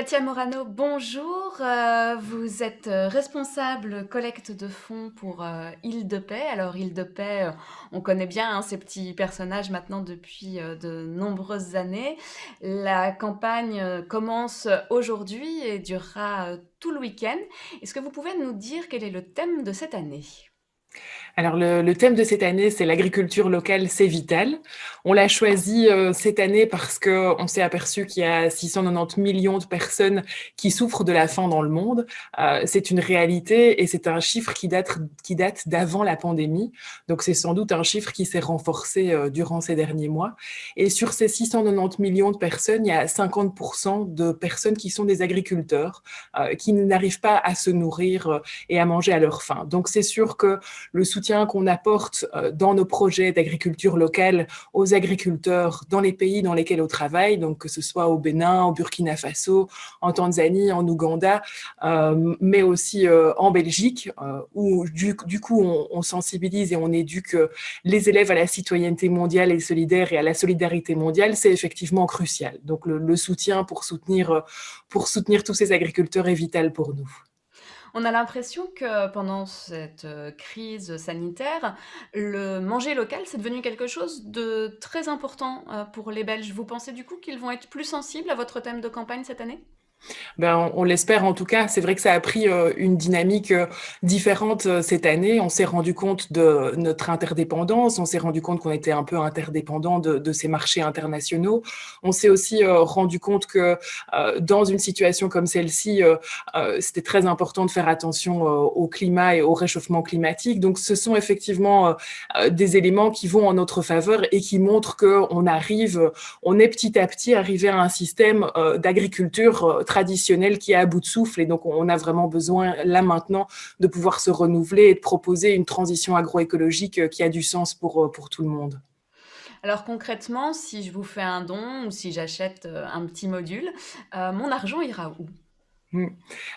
Katia Morano, bonjour. Vous êtes responsable collecte de fonds pour Île de Paix. Alors, Île de Paix, on connaît bien hein, ces petits personnages maintenant depuis de nombreuses années. La campagne commence aujourd'hui et durera tout le week-end. Est-ce que vous pouvez nous dire quel est le thème de cette année? Alors le thème de cette année, c'est l'agriculture locale, c'est vital. On l'a choisi cette année parce que on s'est aperçu qu'il y a 690 millions de personnes qui souffrent de la faim dans le monde. C'est une réalité et c'est un chiffre qui date d'avant la pandémie. Donc c'est sans doute un chiffre qui s'est renforcé durant ces derniers mois. Et sur ces 690 millions de personnes, il y a 50% de personnes qui sont des agriculteurs, qui n'arrivent pas à se nourrir et à manger à leur faim. Donc c'est sûr que le soutien qu'on apporte dans nos projets d'agriculture locale aux agriculteurs dans les pays dans lesquels on travaille, donc que ce soit au Bénin, au Burkina Faso, en Tanzanie, en Ouganda, mais aussi en Belgique, où du coup on sensibilise et on éduque les élèves à la citoyenneté mondiale et solidaire et à la solidarité mondiale, c'est effectivement crucial. Donc le soutien pour soutenir tous ces agriculteurs est vital pour nous. On a l'impression que pendant cette crise sanitaire, le manger local, c'est devenu quelque chose de très important pour les Belges. Vous pensez du coup qu'ils vont être plus sensibles à votre thème de campagne cette année? Ben, on l'espère en tout cas. C'est vrai que ça a pris une dynamique différente cette année. On s'est rendu compte de notre interdépendance. On s'est rendu compte qu'on était un peu interdépendant de ces marchés internationaux. On s'est aussi rendu compte que dans une situation comme celle-ci, c'était très important de faire attention au climat et au réchauffement climatique. Donc, ce sont effectivement des éléments qui vont en notre faveur et qui montrent on est petit à petit arrivé à un système d'agriculture traditionnelle qui est à bout de souffle. Et donc, on a vraiment besoin, là maintenant, de pouvoir se renouveler et de proposer une transition agroécologique qui a du sens pour tout le monde. Alors concrètement, si je vous fais un don ou si j'achète un petit module, mon argent ira où? Mm.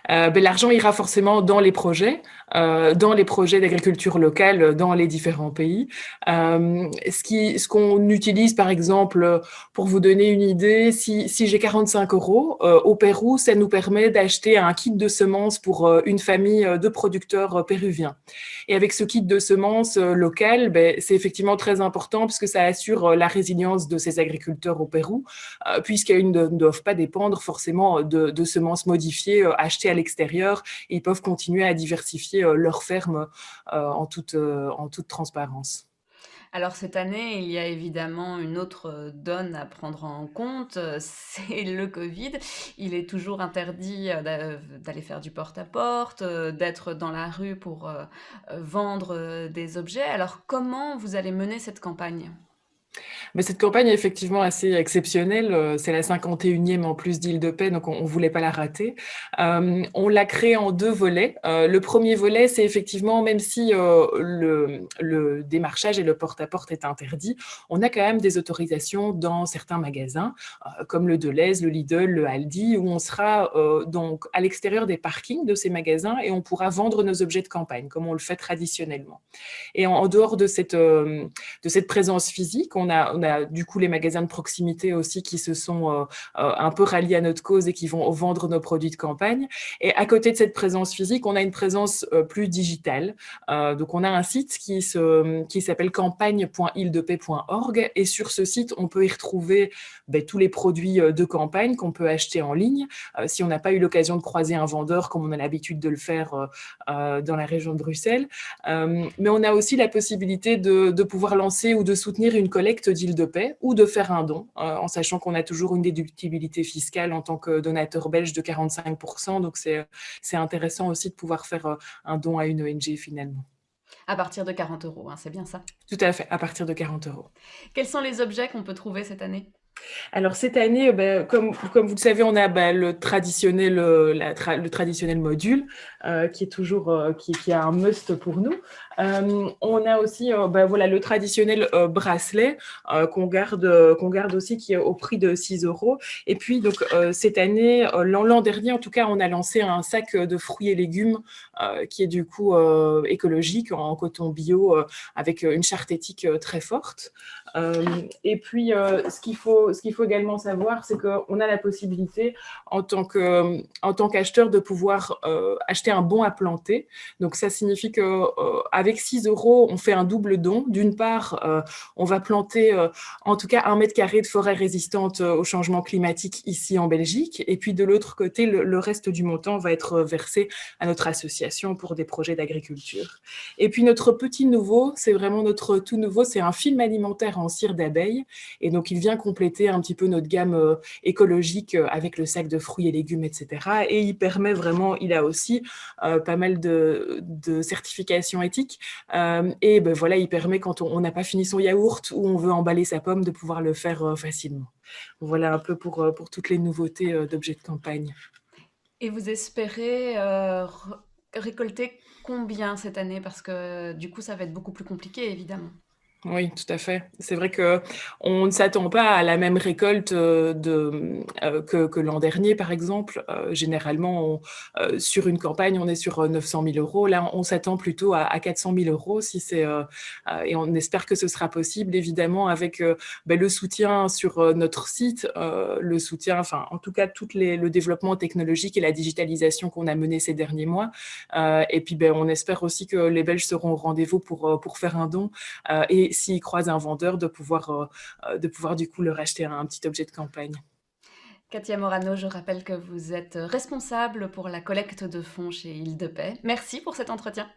Ben, l'argent ira forcément dans les projets d'agriculture locale dans les différents pays. Ce qu'on utilise, par exemple, pour vous donner une idée, si j'ai 45 euros au Pérou, ça nous permet d'acheter un kit de semences pour une famille de producteurs péruviens. Et avec ce kit de semences local, ben, c'est effectivement très important puisque ça assure la résilience de ces agriculteurs au Pérou, puisqu'ils ne doivent pas dépendre forcément de semences modifiées achetées à l'extérieur. Et ils peuvent continuer à diversifier leur ferme en toute transparence. Alors cette année, il y a évidemment une autre donne à prendre en compte, c'est le Covid. Il est toujours interdit d'aller faire du porte-à-porte, d'être dans la rue pour vendre des objets. Alors comment vous allez mener cette campagne? Mais cette campagne est effectivement assez exceptionnelle. C'est la 51e en plus d'Île-de-Paix, donc on voulait pas la rater. On l'a créée en deux volets. Le premier volet, c'est effectivement, même si le démarchage et le porte-à-porte est interdit, on a quand même des autorisations dans certains magasins, comme le Delhaize, le Lidl, le Aldi, où on sera donc à l'extérieur des parkings de ces magasins et on pourra vendre nos objets de campagne, comme on le fait traditionnellement. Et en dehors de cette présence physique, on a du coup les magasins de proximité aussi qui se sont un peu ralliés à notre cause et qui vont vendre nos produits de campagne. Et à côté de cette présence physique, on a une présence plus digitale. Donc on a un site qui s'appelle campagne.ildep.org et sur ce site, on peut y retrouver ben, tous les produits de campagne qu'on peut acheter en ligne. Si on n'a pas eu l'occasion de croiser un vendeur comme on a l'habitude de le faire dans la région de Bruxelles. Mais on a aussi la possibilité de pouvoir lancer ou de soutenir une collecte d'Île-de-Paix ou de faire un don, en sachant qu'on a toujours une déductibilité fiscale en tant que donateur belge de 45%. Donc, c'est intéressant aussi de pouvoir faire un don à une ONG finalement. À partir de 40 euros, hein, c'est bien ça. Tout à fait, à partir de 40 euros. Quels sont les objets qu'on peut trouver cette année? Alors cette année, comme vous le savez, on a le traditionnel module qui est toujours qui est un must pour nous. On a aussi voilà, le traditionnel bracelet qu'on garde aussi qui est au prix de 6 euros. Et puis donc cette année, l'an dernier en tout cas, on a lancé un sac de fruits et légumes qui est du coup écologique en coton bio avec une charte éthique très forte. Et puis, qu'il faut également savoir, c'est qu'on a la possibilité, en tant qu'acheteur, de pouvoir acheter un bon à planter. Donc, ça signifie qu'avec 6 euros, on fait un double don. D'une part, on va planter en tout cas 1 mètre carré de forêt résistante au changement climatique ici en Belgique. Et puis de l'autre côté, le reste du montant va être versé à notre association pour des projets d'agriculture. Et puis notre petit nouveau, c'est vraiment notre tout nouveau, c'est un film alimentaire en cire d'abeille. Et donc il vient compléter un petit peu notre gamme écologique avec le sac de fruits et légumes, etc. Et il permet vraiment, il a aussi pas mal de certifications éthiques. Et ben voilà, il permet quand on n'a pas fini son yaourt ou on veut emballer sa pomme de pouvoir le faire facilement. Voilà un peu pour toutes les nouveautés d'objets de campagne. Et vous espérez récolter combien cette année? Parce que du coup, ça va être beaucoup plus compliqué, évidemment. Oui, tout à fait. C'est vrai qu'on ne s'attend pas à la même récolte que l'an dernier, par exemple. Généralement, sur une campagne, on est sur 900 000 euros. Là, on s'attend plutôt à 400 000 euros, et on espère que ce sera possible, évidemment, avec ben, le soutien sur notre site, le soutien, enfin, en tout cas, le développement technologique et la digitalisation qu'on a mené ces derniers mois. Et puis, ben, on espère aussi que les Belges seront au rendez-vous pour faire un don. Et s'ils croisent un vendeur, de pouvoir du coup leur acheter un petit objet de campagne. Katia Morano, je rappelle que vous êtes responsable pour la collecte de fonds chez Île de Paix. Merci pour cet entretien.